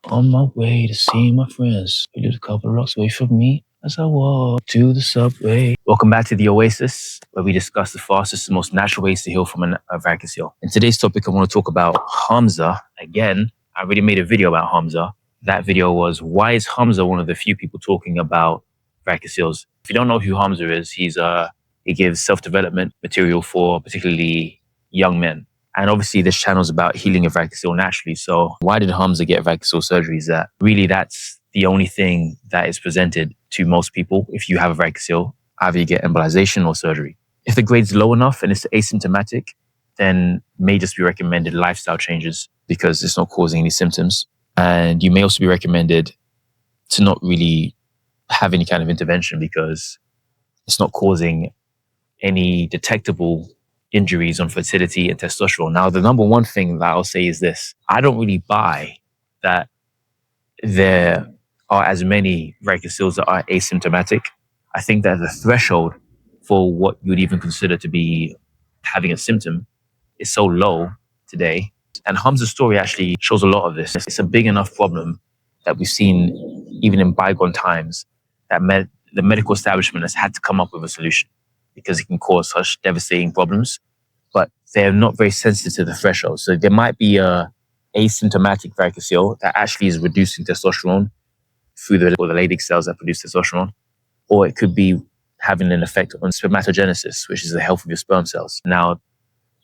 On my way to see my friends. We lived a couple of blocks away from me as I walk to the subway. Welcome back to The Oasis, where we discuss the fastest and most natural ways to heal from a varicocele. In today's topic, I want to talk about Hamza. Again, I already made a video about Hamza. That video was, why is Hamza one of the few people talking about varicoceles? If you don't know who Hamza is, he gives self-development material for particularly young men. And obviously this channel is about healing a varicocele naturally. So why did Hamza get varicocele surgery? Is that really that's the only thing that is presented to most people. If you have a varicocele, either you get embolization or surgery. If the grade's low enough and it's asymptomatic, then may just be recommended lifestyle changes because it's not causing any symptoms. And you may also be recommended to not really have any kind of intervention because it's not causing any detectable injuries on fertility and testosterone. Now, the number one thing that I'll say is this. I don't really buy that there are as many varicoceles that are asymptomatic. I think that the threshold for what you would even consider to be having a symptom is so low today. And Hamza's story actually shows a lot of this. It's a big enough problem that we've seen even in bygone times that the medical establishment has had to come up with a solution because it can cause such devastating problems, but they're not very sensitive to the threshold. So there might be a asymptomatic varicocele that actually is reducing testosterone through the Leydig cells that produce testosterone, or it could be having an effect on spermatogenesis, which is the health of your sperm cells. Now,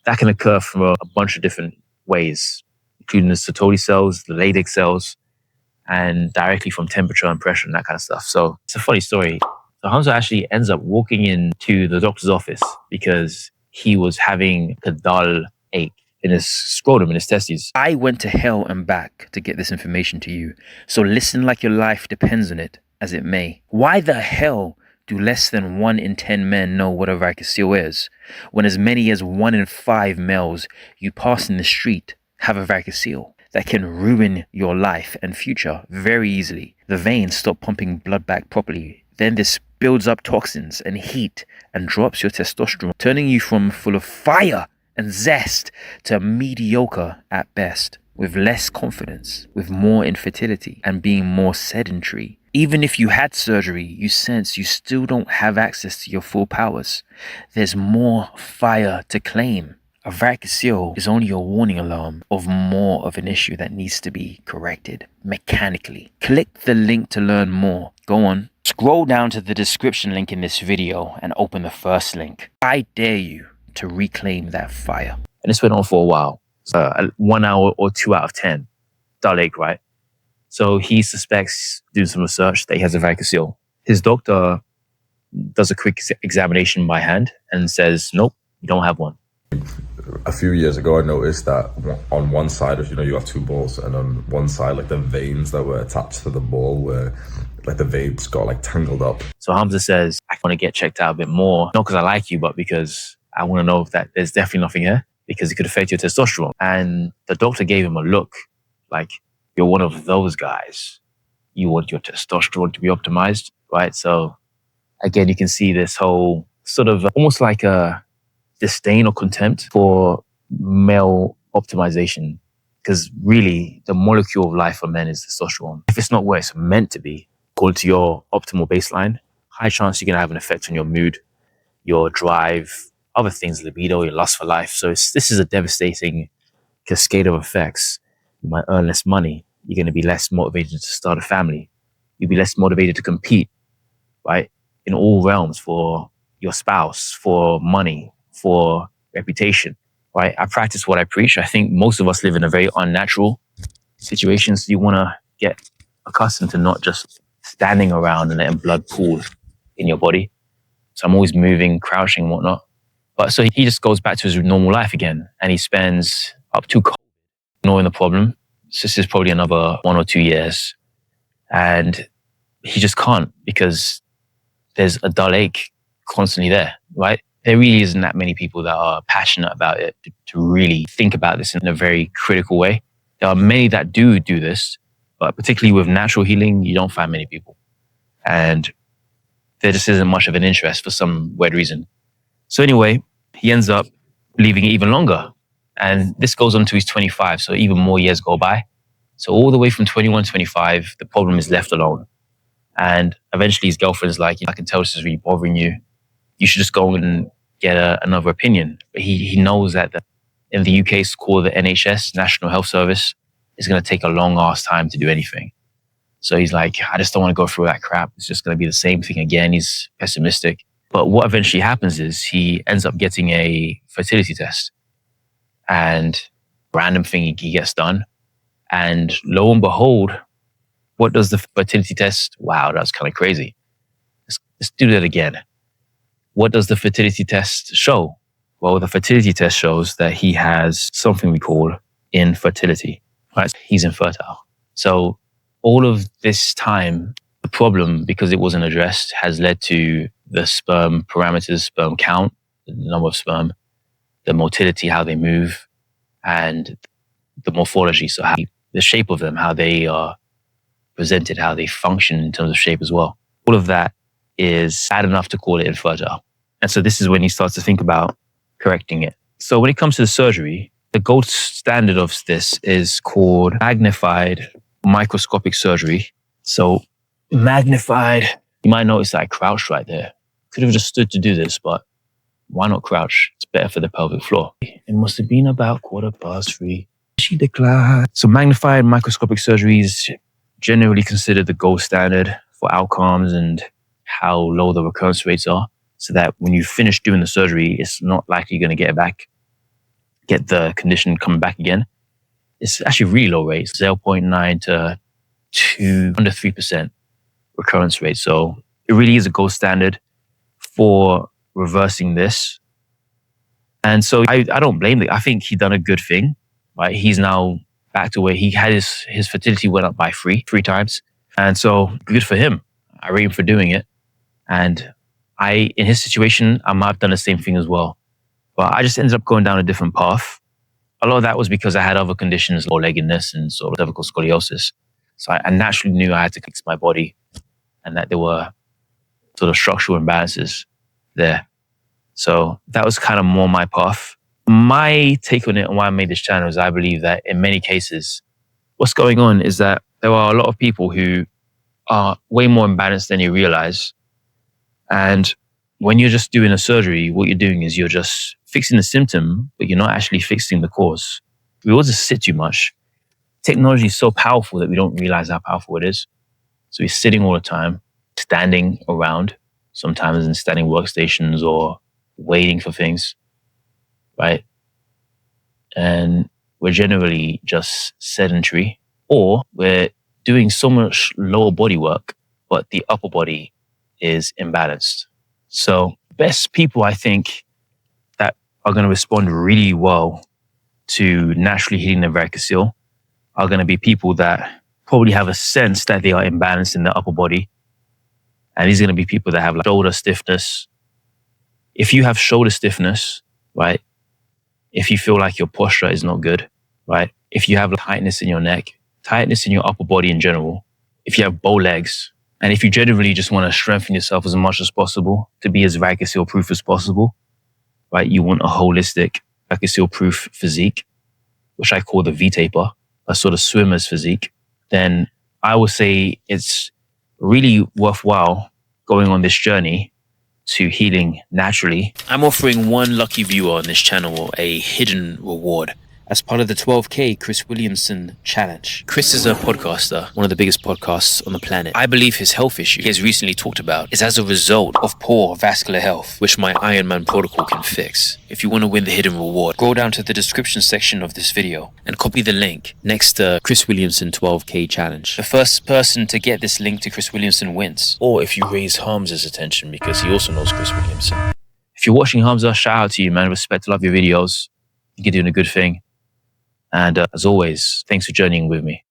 that can occur from a bunch of different ways, including the Sertoli cells, the Leydig cells, and directly from temperature and pressure and that kind of stuff. So it's a funny story. So Hamza actually ends up walking into the doctor's office because he was having a dull ache in his scrotum, in his testes. I went to hell and back to get this information to you, so listen like your life depends on it, as it may. Why the hell do less than 1 in 10 men know what a varicocele is, when as many as 1 in 5 males you pass in the street have a varicocele that can ruin your life and future very easily? The veins stop pumping blood back properly. Then this builds up toxins and heat and drops your testosterone, turning you from full of fire and zest to mediocre at best, with less confidence, with more infertility, and being more sedentary. Even if you had surgery, you sense you still don't have access to your full powers. There's more fire to claim. A varicocele is only a warning alarm of more of an issue that needs to be corrected mechanically. Click the link to learn more. Go on. Scroll down to the description link in this video and open the first link. I dare you to reclaim that fire. And this went on for a while. 1 hour or 2 out of 10. Dull ache, right? So he suspects, doing some research, that he has a varicocele. His doctor does a quick examination by hand and says, nope, you don't have one. A few years ago, I noticed that on one side of, you have 2 balls, and on one side, like the veins that were attached to the ball were, like the veins got like tangled up. So Hamza says, I want to get checked out a bit more, not because I like you, but because I want to know that there's definitely nothing here, because it could affect your testosterone. And the doctor gave him a look like, you're one of those guys. You want your testosterone to be optimized, right? So again, you can see this whole sort of almost like a disdain or contempt for male optimization, because really the molecule of life for men is testosterone. If it's not where it's meant to be, according to your optimal baseline, high chance you're going to have an effect on your mood, your drive, other things, libido, your lust for life. So this is a devastating cascade of effects. You might earn less money. You're going to be less motivated to start a family. You'll be less motivated to compete, right? In all realms, for your spouse, for money, for reputation, right? I practice what I preach. I think most of us live in a very unnatural situation. So you want to get accustomed to not just standing around and letting blood pool in your body. So I'm always moving, crouching and whatnot. But so he just goes back to his normal life again, and he spends up to ignoring the problem. So this is probably another 1 or 2 years. And he just can't, because there's a dull ache constantly there, right? There really isn't that many people that are passionate about it to really think about this in a very critical way. There are many that do this, but particularly with natural healing, you don't find many people. And there just isn't much of an interest for some weird reason. So anyway, he ends up leaving it even longer. And this goes on to his 25, so even more years go by. So all the way from 21 to 25, the problem is left alone. And eventually his girlfriend's like, I can tell this is really bothering you. You should just go and get another opinion. But he knows that in the UK, it's called the NHS, National Health Service. It's going to take a long ass time to do anything. So he's like, I just don't want to go through that crap. It's just going to be the same thing again. He's pessimistic. But what eventually happens is he ends up getting a fertility test. And random thing he gets done. And lo and behold, what does the fertility test? Wow, that's kind of crazy. Let's do that again. What does the fertility test show? Well, the fertility test shows that he has something we call infertility. Right? He's infertile. So all of this time, the problem, because it wasn't addressed, has led to the sperm parameters, sperm count, the number of sperm, the motility, how they move, and the morphology, so how the shape of them, how they are presented, how they function in terms of shape as well. All of that is bad enough to call it infertile. And so this is when he starts to think about correcting it. So when it comes to the surgery, the gold standard of this is called magnified microscopic surgery. So magnified, you might notice that I crouched right there. Could have just stood to do this, but why not crouch? It's better for the pelvic floor. It must have been about 3:15. She declared. So magnified microscopic surgery is generally considered the gold standard for outcomes and how low the recurrence rates are, so that when you finish doing the surgery, it's not likely you're going to get the condition coming back again. It's actually really low rates, 0.9 to 2, under 3% recurrence rate. So it really is a gold standard for reversing this. And so I don't blame it. I think he done a good thing, right? He's now back to where he had his fertility went up by three times. And so good for him. I rate him for doing it. And in his situation, I might have done the same thing as well. But I just ended up going down a different path. A lot of that was because I had other conditions, low-leggedness and sort of cervical scoliosis. So I naturally knew I had to fix my body and that there were sort of structural imbalances there. So that was kind of more my path. My take on it and why I made this channel is I believe that in many cases, what's going on is that there are a lot of people who are way more imbalanced than you realize. And when you're just doing a surgery, what you're doing is you're just fixing the symptom, but you're not actually fixing the cause. We all just sit too much. Technology is so powerful that we don't realize how powerful it is. So we're sitting all the time, standing around, sometimes in standing workstations or waiting for things, right? And we're generally just sedentary, or we're doing so much lower body work, but the upper body is imbalanced. So best people, I think, that are going to respond really well to naturally hitting the varicocele are going to be people that probably have a sense that they are imbalanced in the upper body. And these are going to be people that have like shoulder stiffness. If you have shoulder stiffness, right? If you feel like your posture is not good, right? If you have tightness in your neck, tightness in your upper body in general, if you have bow legs, and if you generally just want to strengthen yourself as much as possible to be as varicocele proof as possible, right? You want a holistic varicocele proof physique, which I call the V-taper, a sort of swimmer's physique, then I would say it's really worthwhile going on this journey to healing naturally. I'm offering one lucky viewer on this channel a hidden reward as part of the 12K Chris Williamson challenge. Chris is a podcaster, one of the biggest podcasts on the planet. I believe his health issue he has recently talked about is as a result of poor vascular health, which my Ironman protocol can fix. If you want to win the hidden reward, scroll down to the description section of this video and copy the link next to Chris Williamson 12K challenge. The first person to get this link to Chris Williamson wins. Or if you raise Hamza's attention, because he also knows Chris Williamson. If you're watching Hamza, shout out to you, man. Respect, love your videos. You're doing a good thing. And as always, thanks for journeying with me.